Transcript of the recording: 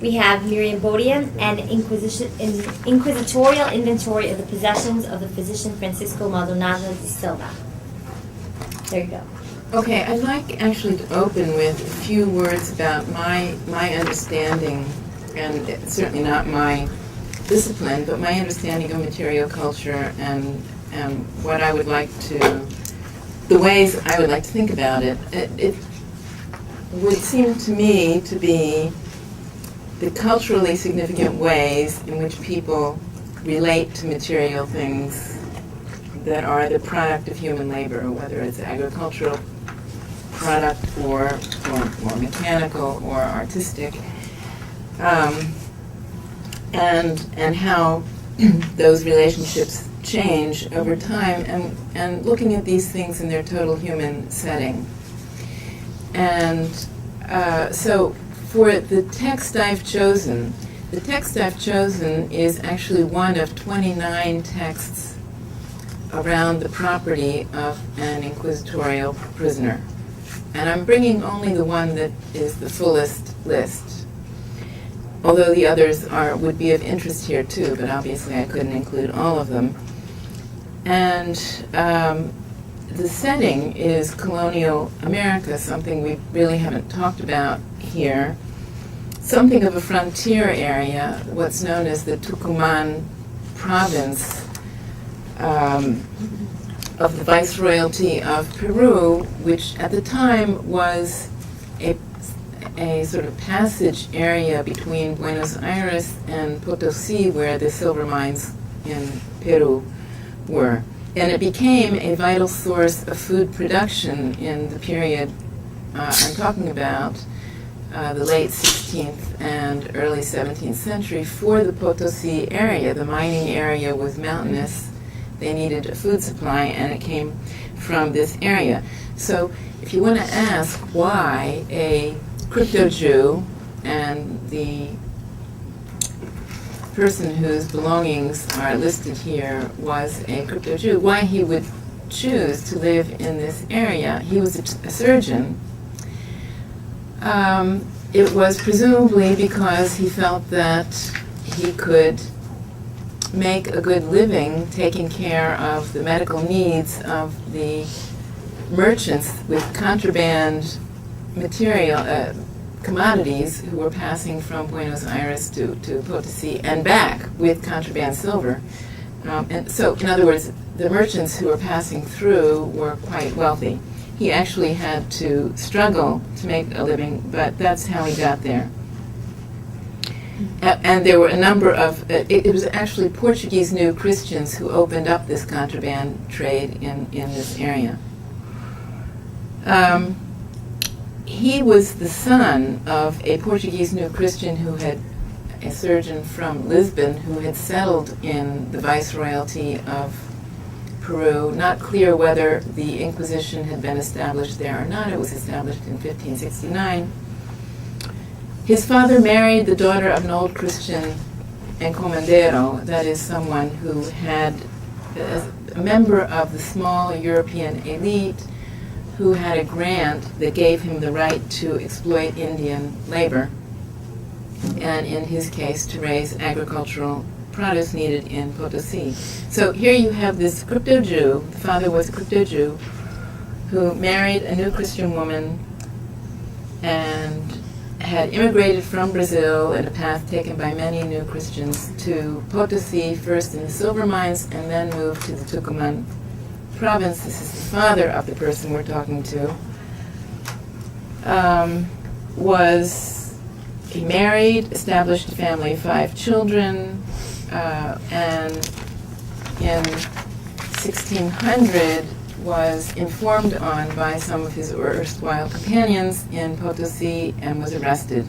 We have Miriambodium and Inquisitorial Inventory of the Possessions of the Physician Francisco Maldonado de Silva. There you go. Okay, I'd like actually to open with a few words about my understanding, and it's certainly not my discipline, but my understanding of material culture and what I would like to, the ways I would like to think about it. It would seem to me to be the culturally significant ways in which people relate to material things that are the product of human labor, whether it's agricultural product or mechanical or artistic, and how those relationships change over time, and looking at these things in their total human setting. And so for the text I've chosen, is actually one of 29 texts around the property of an inquisitorial prisoner. And I'm bringing only the one that is the fullest list, although the others would be of interest here too, but obviously I couldn't include all of them. And the setting is colonial America, something we really haven't talked about here. Something of a frontier area, what's known as the Tucumán province of the Viceroyalty of Peru, which at the time was a sort of passage area between Buenos Aires and Potosí, where the silver mines in Peru were. And it became a vital source of food production in the period I'm talking about, the late 16th and early 17th century, for the Potosí area. The mining area was mountainous. They needed a food supply, and it came from this area. So if you want to ask why a crypto-Jew, and the person whose belongings are listed here was a crypto-Jew, why he would choose to live in this area. He was a surgeon. It was presumably because he felt that he could make a good living taking care of the medical needs of the merchants with contraband material, commodities, who were passing from Buenos Aires to Potosí and back with contraband silver. And so, in other words, the merchants who were passing through were quite wealthy. He actually had to struggle to make a living, but that's how he got there. And there were a number of, it was actually Portuguese New Christians who opened up this contraband trade in this area. He was the son of a Portuguese New Christian a surgeon from Lisbon, who had settled in the Viceroyalty of Peru. Not clear whether the Inquisition had been established there or not. It was established in 1569. His father married the daughter of an old Christian encomendero, that is someone who had, a member of the small European elite, who had a grant that gave him the right to exploit Indian labor, and in his case to raise agricultural produce needed in Potosí. So here you have this crypto-Jew, the father was a crypto-Jew, who married a new Christian woman and had immigrated from Brazil in a path taken by many new Christians to Potosí, first in the silver mines, and then moved to the Tucumán province. This is the father of the person we're talking to. He married, established a family of 5 children, and in 1600 was informed on by some of his erstwhile companions in Potosí and was arrested